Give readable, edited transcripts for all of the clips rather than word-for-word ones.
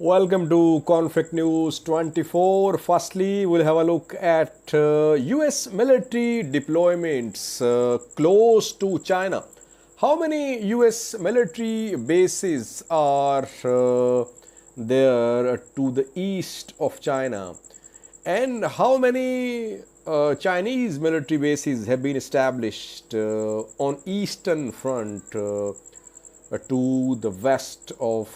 Welcome to Conflict News 24. Firstly, we'll have a look at US military deployments close to China. How many US military bases are there to the east of China? And how many Chinese military bases have been established on eastern front to the west of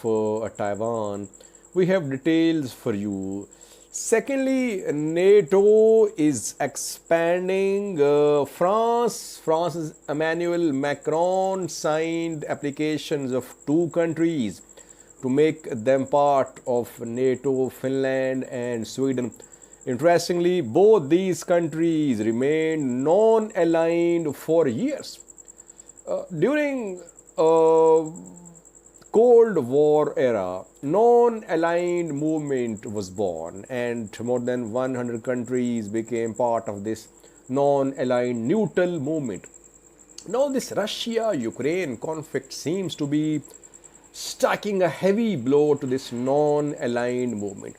Taiwan? We have details for you. Secondly, NATO is expanding. France's Emmanuel Macron signed applications of two countries to make them part of NATO, Finland and Sweden. Interestingly, both these countries remained non-aligned for years. During Cold War era, non-aligned movement was born and more than 100 countries became part of this non-aligned neutral movement. Now this Russia-Ukraine conflict seems to be striking a heavy blow to this non-aligned movement.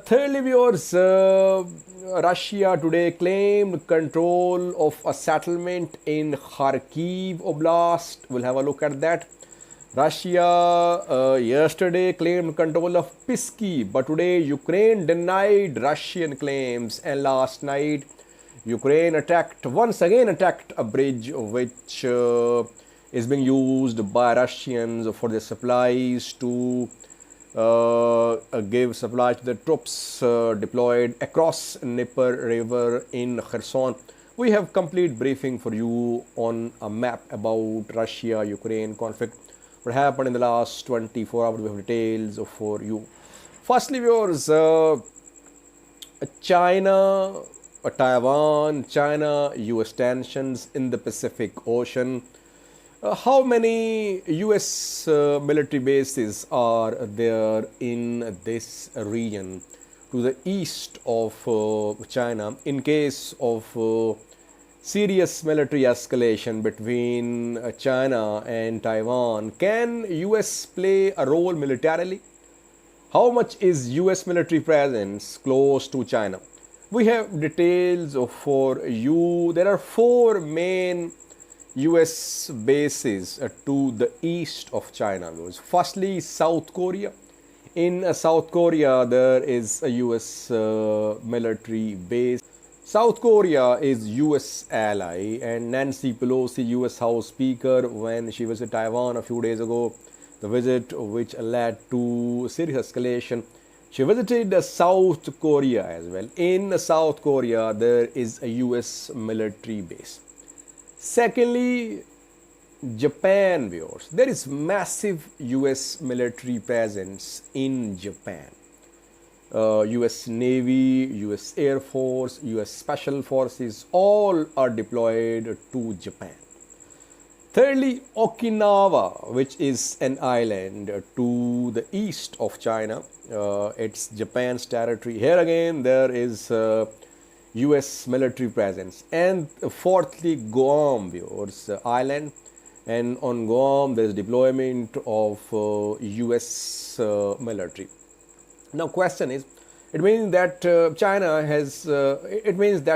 Thirdly, viewers, Russia today claimed control of a settlement in Kharkiv Oblast. We'll have a look at that. Russia yesterday claimed control of Pisky, but today Ukraine denied Russian claims, and last night Ukraine once again attacked a bridge which is being used by Russians for their supplies to give supplies to the troops deployed across Dnieper River in Kherson. We have complete briefing for you on a map about Russia-Ukraine conflict. What happened in the last 24 hours, we have details for you. Firstly, viewers, China, Taiwan, China-US tensions in the Pacific Ocean. How many US military bases are there in this region to the east of China in case of serious military escalation between China and Taiwan? Can US play a role militarily? How much is US military presence close to China? We have details for you. There are four main US bases to the east of China. Firstly, South Korea. In South Korea, there is a US military base. South Korea is US ally, and Nancy Pelosi, US House Speaker, when she visited Taiwan a few days ago, the visit which led to serious escalation, she visited South Korea as well. In South Korea, there is a US military base. Secondly, Japan, viewers. There is massive US military presence in Japan. US Navy, US Air Force, US Special Forces, all are deployed to Japan. Thirdly, Okinawa, which is an island to the east of China. It's Japan's territory. Here again, there is US military presence. And fourthly, Guam, viewers, island. And on Guam, there is deployment of US military. Now, question is, it means that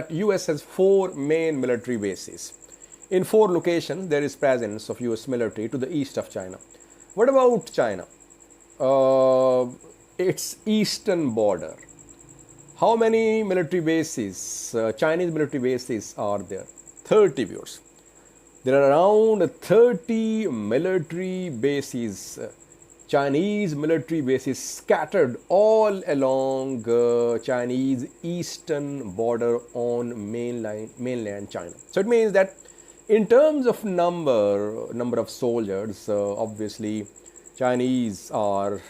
US has four main military bases. In four locations, there is presence of US military to the east of China. What about China? Its eastern border. How many military bases, Chinese military bases are there? 30, viewers. There are around 30 military bases, Chinese military bases scattered all along Chinese eastern border on mainland China. So it means that in terms of number of soldiers, obviously Chinese are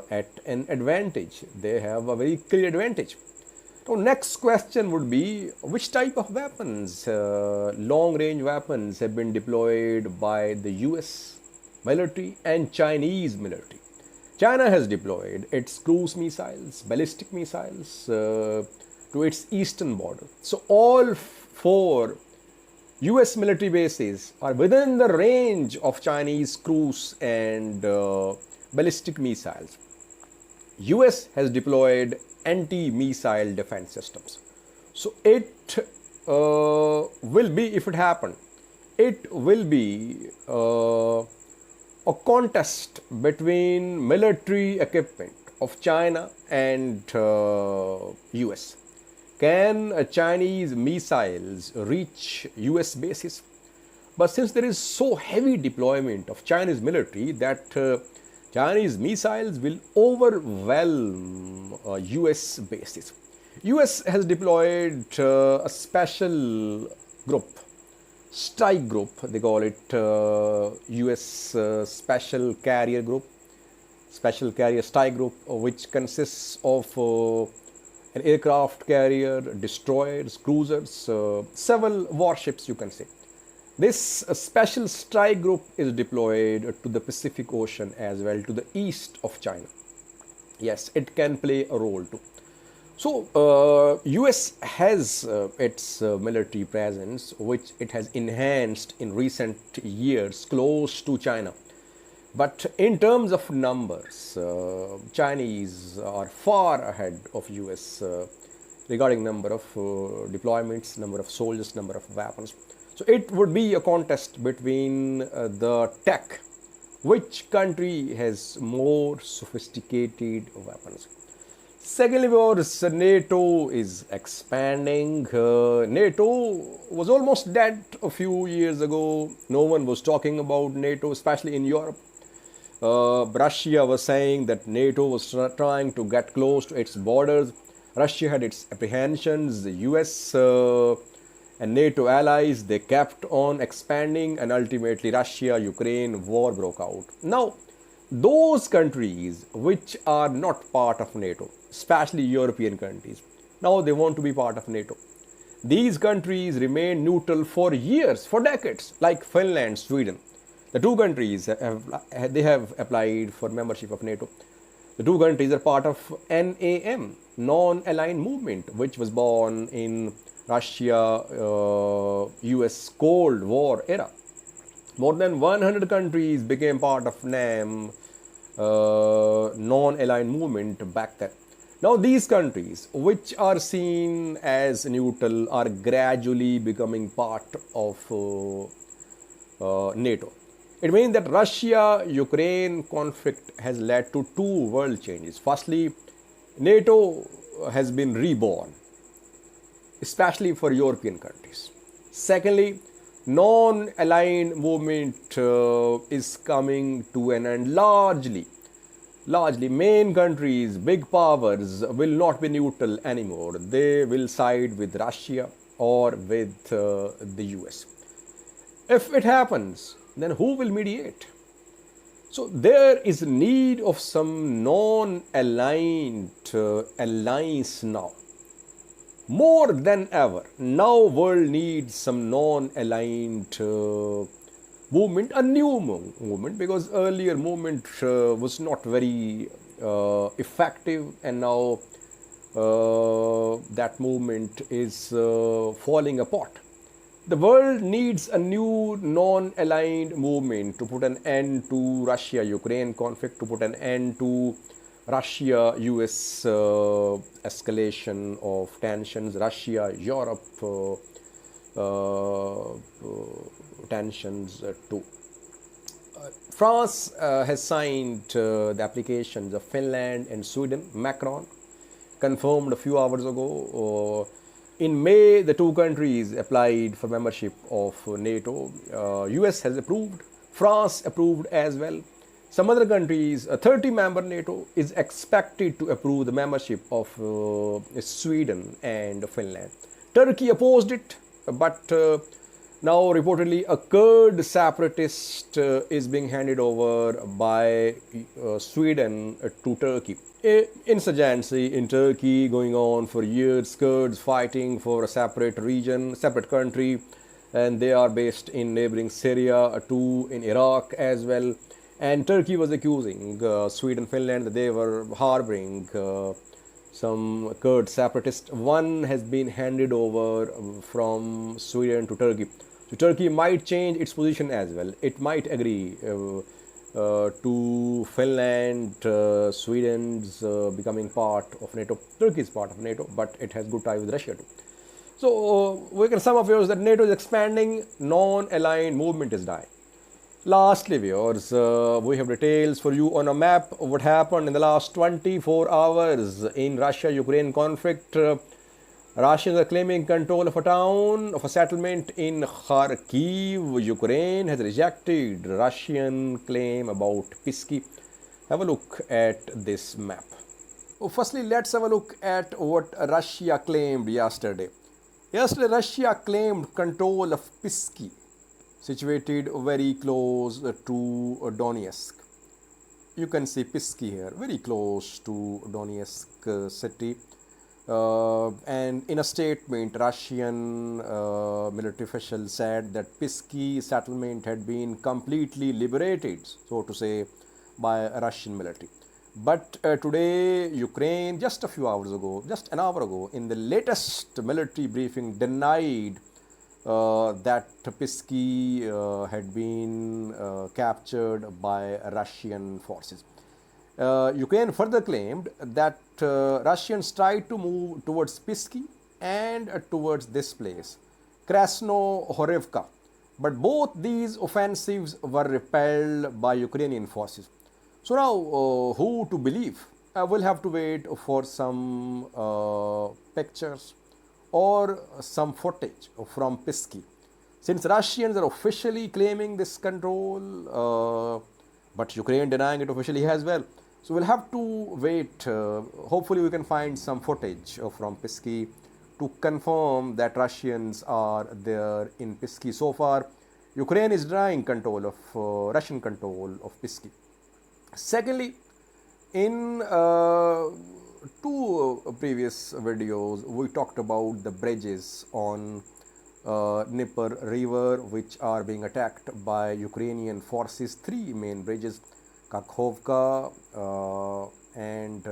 at an advantage. They have a very clear advantage. So next question would be, which type of weapons, long-range weapons, have been deployed by the US military and Chinese military? China has deployed its cruise missiles, ballistic missiles to its eastern border. So all four US military bases are within the range of Chinese cruise and ballistic missiles. US has deployed anti-missile defense systems. So it will be, if it happened, it will be a contest between military equipment of China and US. Can Chinese missiles reach US bases? But since there is so heavy deployment of Chinese military that Chinese missiles will overwhelm US bases. US has deployed a special group, strike group, they call it US Special Carrier Group, Special Carrier Strike Group, which consists of an aircraft carrier, destroyers, cruisers, several warships, you can say. This special strike group is deployed to the Pacific Ocean as well, to the east of China. Yes, it can play a role too. So, US has its military presence, which it has enhanced in recent years close to China. But in terms of numbers, Chinese are far ahead of US regarding number of deployments, number of soldiers, number of weapons. So it would be a contest between the tech. Which country has more sophisticated weapons? Secondly, of course, NATO is expanding. NATO was almost dead a few years ago. No one was talking about NATO, especially in Europe. Russia was saying that NATO was trying to get close to its borders. Russia had its apprehensions. The US and NATO allies, they kept on expanding, and ultimately Russia-Ukraine war broke out. Now, those countries which are not part of NATO, especially European countries, now they want to be part of NATO. These countries remain neutral for years, for decades, like Finland, Sweden. The two countries have applied for membership of NATO. The two countries are part of NAM, Non-Aligned Movement, which was born in Russia-US Cold War era. More than 100 countries became part of NAM, Non-Aligned Movement back then. Now these countries, which are seen as neutral, are gradually becoming part of NATO. It means that Russia-Ukraine conflict has led to two world changes. Firstly, NATO has been reborn, especially for European countries. Secondly, non-aligned movement is coming to an end largely. Main countries, big powers will not be neutral anymore. They will side with Russia or with the US. If it happens, then who will mediate? So there is need of some non-aligned alliance now. More than ever, now world needs some non-aligned movement, a new movement, because earlier movement was not very effective, and now that movement is falling apart. The world needs a new non-aligned movement to put an end to Russia-Ukraine conflict, to put an end to Russia-US escalation of tensions, Russia-Europe tensions too. France has signed the applications of Finland and Sweden. Macron confirmed a few hours ago. In May, the two countries applied for membership of NATO. US has approved. France approved as well. Some other countries, a 30-member NATO is expected to approve the membership of Sweden and Finland. Turkey opposed it, but now reportedly a Kurd separatist is being handed over by Sweden to Turkey. Insurgency in Turkey going on for years, Kurds fighting for a separate region, separate country, and they are based in neighboring Syria, too, in Iraq as well. And Turkey was accusing Sweden, Finland that they were harboring some Kurd separatists. One has been handed over from Sweden to Turkey. So Turkey might change its position as well. It might agree to Finland, Sweden's becoming part of NATO, Turkey's part of NATO, but it has good ties with Russia too. So we can sum up viewers that NATO is expanding, non-aligned movement is dying. Lastly, viewers, we have details for you on a map of what happened in the last 24 hours in Russia-Ukraine conflict. Russians are claiming control of a town, of a settlement in Kharkiv. Ukraine has rejected Russian claim about Pisky. Have a look at this map. Firstly, let's have a look at what Russia claimed yesterday. Yesterday, Russia claimed control of Pisky, situated very close to Donetsk. You can see Pisky here, very close to Donetsk city. And in a statement, Russian military officials said that Pisky settlement had been completely liberated, so to say, by Russian military. But today, Ukraine, just a few hours ago, just an hour ago, in the latest military briefing, denied that Pisky had been captured by Russian forces. Ukraine further claimed that Russians tried to move towards Pisky and towards this place, Krasnohorivka. But both these offensives were repelled by Ukrainian forces. So now, who to believe? We'll have to wait for some pictures or some footage from Pisky. Since Russians are officially claiming this control, but Ukraine denying it officially as well. So we'll have to wait. Hopefully we can find some footage from Pisky to confirm that Russians are there in Pisky. So far, Ukraine is denying control of Russian control of Pisky. Secondly, in two previous videos, we talked about the bridges on Dnieper River, which are being attacked by Ukrainian forces. Three main bridges, Kakhovka and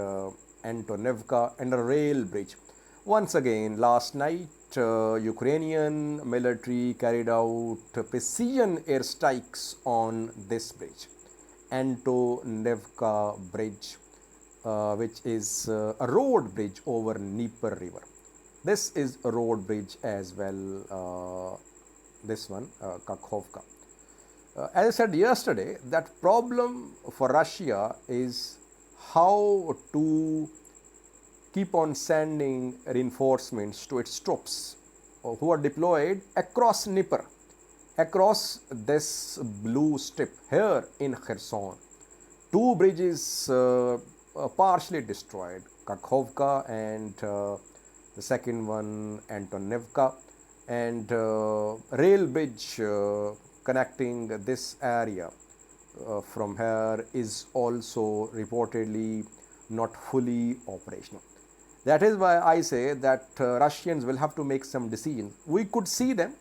Antonivsky, and a rail bridge. Once again, last night, Ukrainian military carried out precision airstrikes on this bridge, Antonivsky bridge, which is a road bridge over Dnieper River. This is a road bridge as well, this one, Kakhovka. As I said yesterday, that problem for Russia is how to keep on sending reinforcements to its troops who are deployed across Dnieper, across this blue strip here in Kherson. Two bridges partially destroyed, Kakhovka and the second one Antonivsky, and rail bridge connecting this area from here is also reportedly not fully operational. That is why I say that Russians will have to make some decisions. We could see them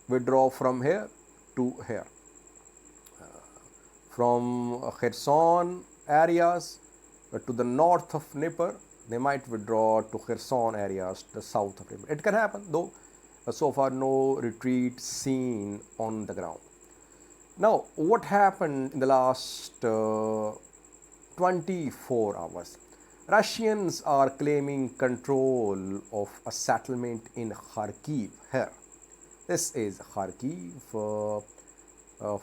withdraw from here to here. From Kherson areas to the north of Dnieper, they might withdraw to Kherson areas to the south of Dnieper. It can happen, though so far no retreat seen on the ground. Now, what happened in the last 24 hours? Russians are claiming control of a settlement in Kharkiv here. This is Kharkiv.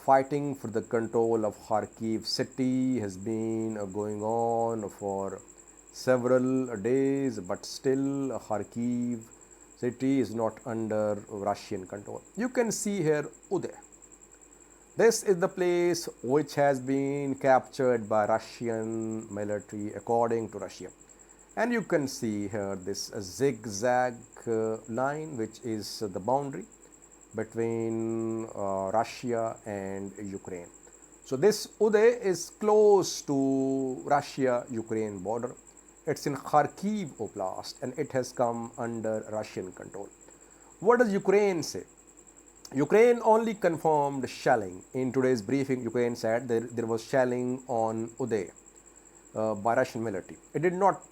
Fighting for the control of Kharkiv city has been going on for several days, but still Kharkiv city is not under Russian control. You can see here Uday. This is the place which has been captured by Russian military according to Russia. And you can see here this zigzag line, which is the boundary between Russia and Ukraine. So this Uday is close to Russia-Ukraine border. It's in Kharkiv Oblast and it has come under Russian control. What does Ukraine say? Ukraine only confirmed shelling. In today's briefing, Ukraine said there was shelling on Uday by Russian military. It did not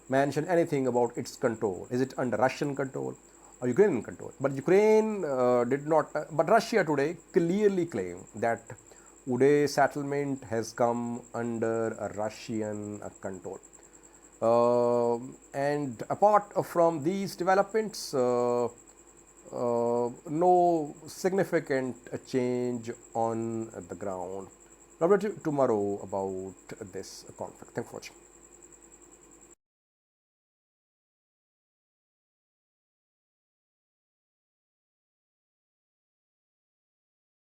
mention anything about its control. Is it under Russian control or Ukrainian control? But Ukraine did not, but Russia today clearly claimed that Uday settlement has come under a Russian control. And apart from these developments, no significant change on the ground. I'll update you tomorrow about this conflict. Thanks for watching.